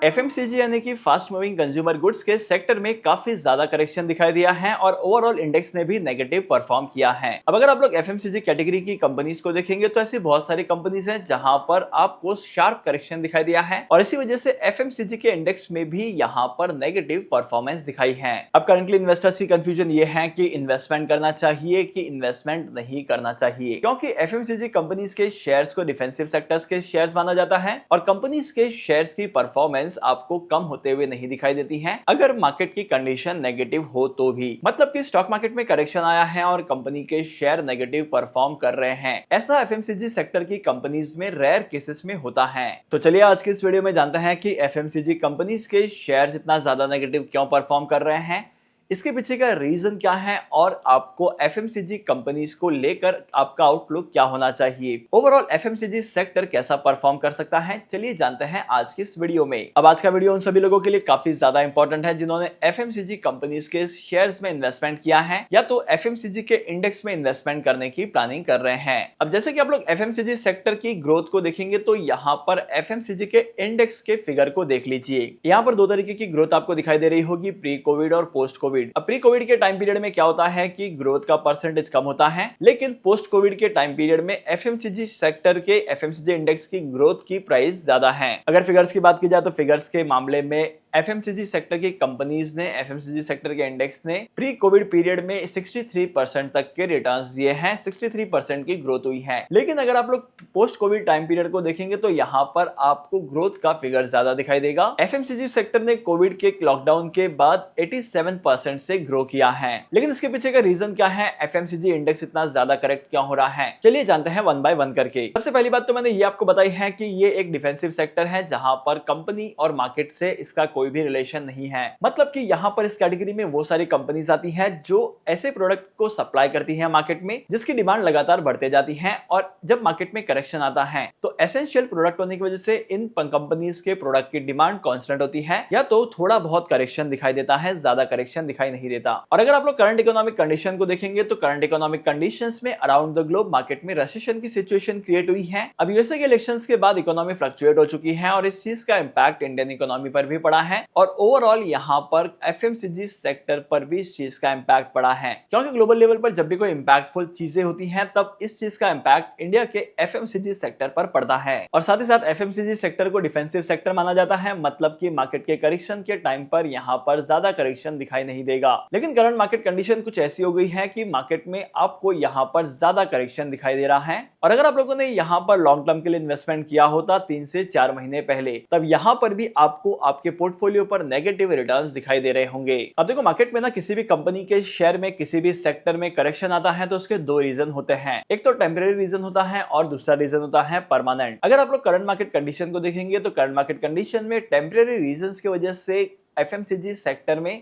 FMCG यानी कि fast moving consumer goods के सेक्टर में काफी ज्यादा करेक्शन दिखाई दिया है और ओवरऑल इंडेक्स ने भी नेगेटिव परफॉर्म किया है। अब अगर आप लोग एफएमसीजी कैटेगरी की कंपनीज को देखेंगे तो ऐसी बहुत सारी कंपनीज हैं जहां पर आपको शार्प करेक्शन दिखाई दिया है और इसी वजह से एफएमसीजी के इंडेक्स में भी यहां पर नेगेटिव परफॉर्मेंस दिखाई है। अब करंटली इन्वेस्टर्स की कंफ्यूजन ये है कि इन्वेस्टमेंट करना चाहिए कि इन्वेस्टमेंट नहीं करना चाहिए, क्योंकि एफएमसीजी कंपनीज के शेयर्स को डिफेंसिव सेक्टर्स के शेयर्स माना जाता है और कंपनीज के शेयर्स की परफॉर्मेंस आपको कम होते हुए नहीं दिखाई देती है अगर मार्केट की कंडीशन नेगेटिव हो तो भी। मतलब कि स्टॉक मार्केट में करेक्शन आया है और कंपनी के शेयर नेगेटिव परफॉर्म कर रहे हैं, ऐसा एफएमसीजी सेक्टर की कंपनीज में रेयर केसेस में होता है। तो चलिए आज की इस वीडियो में जानते हैं कि एफएमसीजी कंपनीज के शेयर्स इतना ज्यादा नेगेटिव क्यों परफॉर्म कर रहे हैं, इसके पीछे का रीजन क्या है और आपको एफएमसीजी कंपनीज को लेकर आपका आउटलुक क्या होना चाहिए, ओवरऑल एफएमसीजी सेक्टर कैसा परफॉर्म कर सकता है, चलिए जानते हैं आज की इस वीडियो में। अब आज का वीडियो उन सभी लोगों के लिए काफी ज्यादा इंपॉर्टेंट है जिन्होंने एफएमसीजी कंपनीज के शेयर्स में इन्वेस्टमेंट किया है या तो एफएमसीजी के इंडेक्स में इन्वेस्टमेंट करने की प्लानिंग कर रहे हैं। अब जैसे कि आप लोग एफएमसीजी सेक्टर की ग्रोथ को देखेंगे तो यहाँ पर एफएमसीजी के इंडेक्स के फिगर को देख लीजिए। यहाँ पर दो तरीके की ग्रोथ आपको दिखाई दे रही होगी, प्री कोविड और पोस्ट कोविड। अब प्री कोविड के टाइम पीरियड में क्या होता है कि ग्रोथ का परसेंटेज कम होता है, लेकिन पोस्ट कोविड के टाइम पीरियड में एफएमसीजी सेक्टर के एफएमसीजी इंडेक्स की ग्रोथ की प्राइस ज्यादा है। अगर फिगर्स की बात की जाए तो फिगर्स के मामले में एफएमसीजी सेक्टर की कंपनीज ने एफएमसीजी सेक्टर के इंडेक्स ने प्री कोविड पीरियड में 63% तक के रिटर्न्स दिए हैं, 63% की ग्रोथ हुई है। लेकिन अगर आप लोग पोस्ट कोविड टाइम पीरियड को देखेंगे तो यहाँ पर आपको ग्रोथ का फिगर ज्यादा दिखाई देगा। एफएमसीजी सेक्टर ने कोविड के लॉकडाउन के बाद 87% से ग्रो किया है। लेकिन इसके पीछे का रीजन क्या है, एफएमसीजी इंडेक्स इतना ज्यादा करेक्ट क्यों हो रहा है, चलिए जानते हैं वन बाय वन करके। सबसे पहली बात तो मैंने ये आपको बताई है कि ये एक डिफेंसिव सेक्टर है जहां पर कंपनी और मार्केट से इसका कोई भी रिलेशन नहीं है। मतलब कि यहां पर इस कैटेगरी में वो सारी कंपनीज आती हैं जो ऐसे प्रोडक्ट को सप्लाई करती हैं मार्केट में जिसकी डिमांड लगातार बढ़ते जाती है और जब मार्केट में करेक्शन आता है तो एसेंशियल प्रोडक्ट होने की वजह से इन कंपनीज के प्रोडक्ट की डिमांड कांस्टेंट होती है या तो थोड़ा बहुत करेक्शन दिखाई देता है, ज्यादा करेक्शन दिखाई नहीं देता। और अगर आप लोग करंट इकोनॉमिक कंडीशन को देखेंगे तो करंट इकोनॉमिक कंडीशंस में अराउंड द ग्लोब मार्केट में रिसेशन की सिचुएशन क्रिएट हुई है। अब यूएसए के इलेक्शंस के बाद इकोनॉमी फ्लक्चुएट हो चुकी है और इस चीज का इंपैक्ट इंडियन इकोनॉमी पर भी पड़ा है और ओवरऑल यहाँ पर एफएमसीजी सेक्टर पर भी इस चीज का इंपैक्ट पड़ा है, क्योंकि ग्लोबल लेवल पर जब भी कोई इंपैक्टफुल चीजें होती हैं तब इस चीज का इंपैक्ट इंडिया के एफएमसीजी सेक्टर पर पड़ता है। और साथ ही साथ एफएमसीजी सेक्टर को डिफेंसिव सेक्टर माना जाता है, मतलब कि मार्केट के करेक्शन के टाइम पर यहाँ पर ज्यादा करेक्शन दिखाई नहीं देगा। लेकिन करंट मार्केट कंडीशन कुछ ऐसी हो गई है कि मार्केट में आपको यहाँ पर ज्यादा करेक्शन दिखाई दे रहा है और अगर आप लोगों ने यहाँ पर लॉन्ग टर्म के लिए इन्वेस्टमेंट किया होता 3 से 4 महीने पहले, तब यहाँ पर भी आपको आपके पोर्टफोलियो पर नेगेटिव रिटर्न्स दिखाई दे रहे होंगे। अब देखो मार्केट में ना किसी भी कंपनी के शेयर में किसी भी सेक्टर में करेक्शन आता है तो उसके दो रीजन होते हैं, एक तो टेम्परेरी रीजन होता है और दूसरा रीजन होता है परमानेंट। अगर आप लोग करंट मार्केट कंडीशन को देखेंगे तो करंट मार्केट कंडीशन में टेम्परेरी रीजंस की वजह से एफएमसीजी सेक्टर में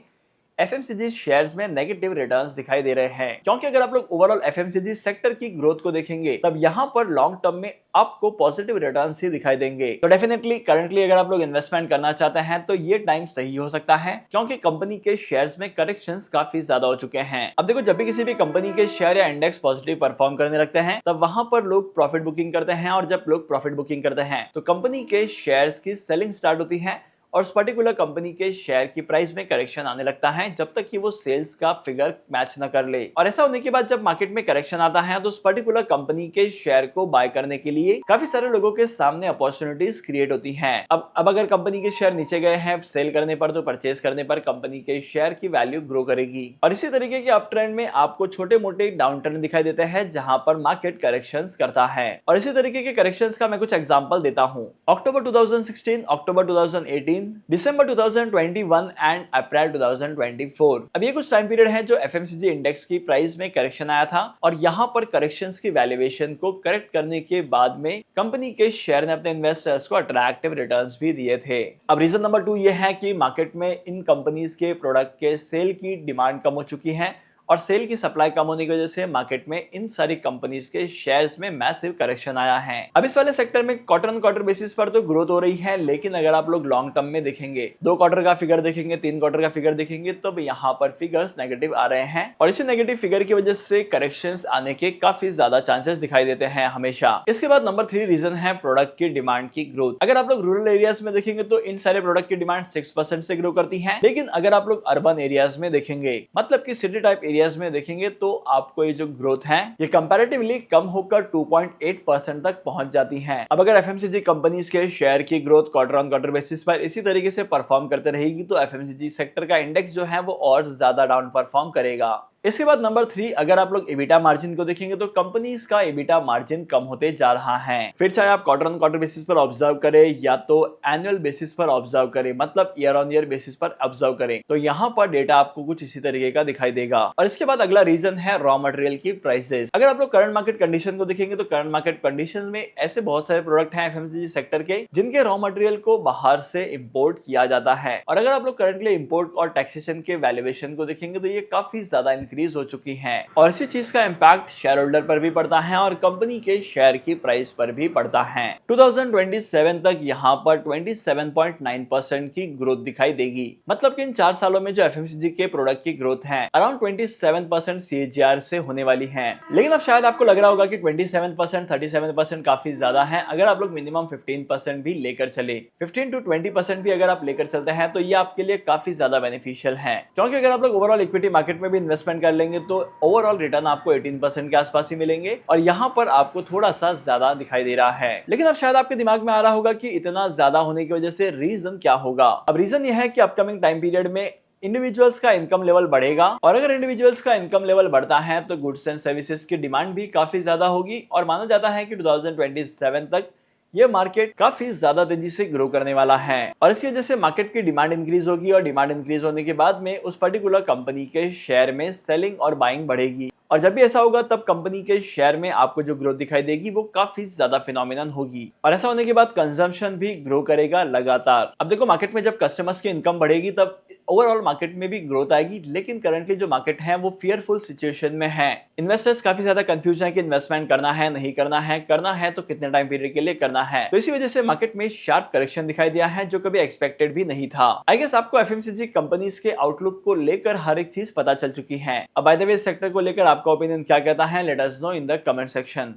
एफएमसीजी शेयर्स में नेगेटिव रिटर्न्स दिखाई दे रहे हैं, क्योंकि अगर आप लोग ओवरऑल एफएमसीजी सेक्टर की ग्रोथ को देखेंगे तब यहां पर लॉन्ग टर्म में आपको पॉजिटिव रिटर्न्स ही दिखाई देंगे। तो डेफिनेटली करंटली अगर आप लोग इन्वेस्टमेंट करना चाहते हैं तो ये टाइम सही हो सकता है, क्योंकि कंपनी के शेयर्स में करेक्शंस काफी ज्यादा हो चुके हैं। अब देखो जब भी किसी भी कंपनी के शेयर या इंडेक्स पॉजिटिव परफॉर्म करने लगते हैं तब वहां पर लोग प्रॉफिट बुकिंग करते हैं और जब लोग प्रॉफिट बुकिंग करते हैं तो कंपनी के शेयर्स की सेलिंग स्टार्ट होती है और उस पर्टिकुलर कंपनी के शेयर की प्राइस में करेक्शन आने लगता है जब तक कि वो सेल्स का फिगर मैच न कर ले। और ऐसा होने के बाद जब मार्केट में करेक्शन आता है तो उस पर्टिकुलर कंपनी के शेयर को बाय करने के लिए काफी सारे लोगों के सामने अपॉर्चुनिटीज क्रिएट होती हैं। अब अगर कंपनी के शेयर नीचे गए हैं सेल करने पर तो परचेज करने पर कंपनी के शेयर की वैल्यू ग्रो करेगी और इसी तरीके के अप ट्रेंड में आपको छोटे मोटे डाउन ट्रेंड दिखाई देते हैं जहां पर मार्केट करेक्शंस करता है। और इसी तरीके के करेक्शंस का मैं कुछ एग्जांपल देता हूं। अक्टूबर 2016, अक्टूबर 2018, दिसंबर 2021 एंड अप्रैल 2024। अब ये कुछ टाइम पीरियड है जो एफएमसीजी इंडेक्स की प्राइस में करेक्शन आया था और यहाँ पर करेक्शंस की वैल्यूएशन को करेक्ट करने के बाद में कंपनी के शेयर ने अपने इन्वेस्टर्स को अट्रैक्टिव रिटर्न्स भी दिए थे। अब रीजन नंबर 2 ये है कि मार्केट में इन कंपनीज के प्रोडक्ट के सेल की डिमांड कम हो चुकी है और सेल की सप्लाई कम होने की वजह से मार्केट में इन सारी कंपनीज के शेयर्स में मैसिव करेक्शन आया है। अब इस वाले सेक्टर में क्वार्टर ऑन क्वार्टर बेसिस पर तो ग्रोथ हो रही है, लेकिन अगर आप लोग लॉन्ग टर्म में देखेंगे, 2 क्वार्टर का फिगर देखेंगे, 3 क्वार्टर का फिगर देखेंगे, तो यहाँ पर फिगर्स नेगेटिव आ रहे हैं और इसी नेगेटिव फिगर की वजह से करेक्शंस आने के काफी ज्यादा चांसेस दिखाई देते हैं हमेशा। इसके बाद नंबर 3 रीजन है प्रोडक्ट की डिमांड की ग्रोथ। अगर आप लोग रूरल एरियाज में देखेंगे तो इन सारे प्रोडक्ट की डिमांड 6% से ग्रो करती है, लेकिन अगर आप लोग अर्बन एरियाज में देखेंगे, मतलब कि सिटी टाइप एरियाज में देखेंगे, तो आपको ये जो ग्रोथ है ये कंपैरेटिवली कम होकर 2.8% तक पहुंच जाती है। अब अगर एफएमसीजी कंपनीज के शेयर की growth quarter on quarter basis पर इसी तरीके से परफॉर्म करते रहेगी तो एफएमसीजी सेक्टर का इंडेक्स जो है वो और ज्यादा डाउन परफॉर्म करेगा। इसके बाद नंबर 3 अगर आप लोग एबिटा मार्जिन को देखेंगे तो कंपनीज का एबिटा मार्जिन कम होते जा रहा है। फिर चाहे आप क्वार्टर ऑन क्वार्टर बेसिस पर ऑब्जर्व करें या तो एनुअल बेसिस पर ऑब्जर्व करें, मतलब ईयर ऑन ईयर बेसिस पर ऑब्जर्व करें, तो यहाँ पर डेटा आपको कुछ इसी तरीके का दिखाई देगा। और इसके बाद अगला रीजन है रॉ मटेरियल की प्राइसेस। अगर आप लोग करंट मार्केट कंडीशन को देखेंगे तो करंट मार्केट कंडीशन में ऐसे बहुत सारे प्रोडक्ट हैं एफएमसीजी सेक्टर के जिनके रॉ मटेरियल को बाहर से इंपोर्ट किया जाता है, और अगर आप लोग करंटली इंपोर्ट और टैक्सेशन के वैल्यूएशन को देखेंगे तो ये काफी ज्यादा इंक्रीज हो चुकी है और इसी चीज का इंपैक्ट शेयर होल्डर पर भी पड़ता है और कंपनी के शेयर की प्राइस पर भी पड़ता है। 2027 तक यहाँ पर 27.9% की ग्रोथ दिखाई देगी, मतलब कि इन 4 सालों में जो एफएमसीजी के प्रोडक्ट की ग्रोथ है अराउंड 27% CAGR से होने वाली है। लेकिन अब शायद आपको लग रहा होगा कि 27%, 37% काफी ज्यादा है। अगर आप लोग मिनिमम 15% भी लेकर चले, 15 to 20% भी अगर आप लेकर चलते हैं तो ये आपके लिए काफी ज्यादा बेनिफिशियल है, क्योंकि अगर आप लोग ओवरऑल इक्विटी मार्केट में भी इन्वेस्टमेंट कर लेंगे तो ओवरऑल रिटर्न आपको 18% के आसपास ही मिलेंगे और यहाँ पर आपको थोड़ा सा ज्यादा दिखाई दे रहा है। लेकिन अब शायद आपके दिमाग में आ रहा होगा कि इतना ज्यादा होने की वजह से रीजन क्या होगा। अब रीजन यह है कि अपकमिंग टाइम पीरियड में इंडिविजुअल्स का इनकम लेवल बढ़ेगा और अगर इंडिविजुअल्स का इनकम लेवल बढ़ता है तो गुड्स एंड सर्विसेज की डिमांड भी काफी ज्यादा होगी और माना जाता है कि 2027 तक ये मार्केट काफी ज्यादा तेजी से ग्रो करने वाला है और इसकी वजह से मार्केट की डिमांड इंक्रीज होगी और डिमांड इंक्रीज होने के बाद में उस पर्टिकुलर कंपनी के शेयर में सेलिंग और बाइंग बढ़ेगी और जब भी ऐसा होगा तब कंपनी के शेयर में आपको जो ग्रोथ दिखाई देगी वो काफी ज्यादा फिनोमिनल होगी और ऐसा होने के बाद कंजम्पशन भी ग्रो करेगा लगातार। अब देखो मार्केट में जब कस्टमर्स की इनकम बढ़ेगी तब ओवरऑल मार्केट में भी ग्रोथ आएगी, लेकिन करंटली जो मार्केट है वो फियरफुल सिचुएशन में है। इन्वेस्टर्स काफी ज्यादा कंफ्यूज है कि इन्वेस्टमेंट करना है नहीं करना है, करना है तो कितने टाइम पीरियड के लिए करना है, तो इसी वजह से मार्केट में शार्प करेक्शन दिखाई दिया है जो कभी एक्सपेक्टेड भी नहीं था। आई गेस आपको एफएमसीजी कंपनीज के आउटलुक को लेकर हर एक चीज पता चल चुकी है। अब बाय द वे इस सेक्टर को लेकर आपका ओपिनियन क्या कहता है, let us know in the comment section.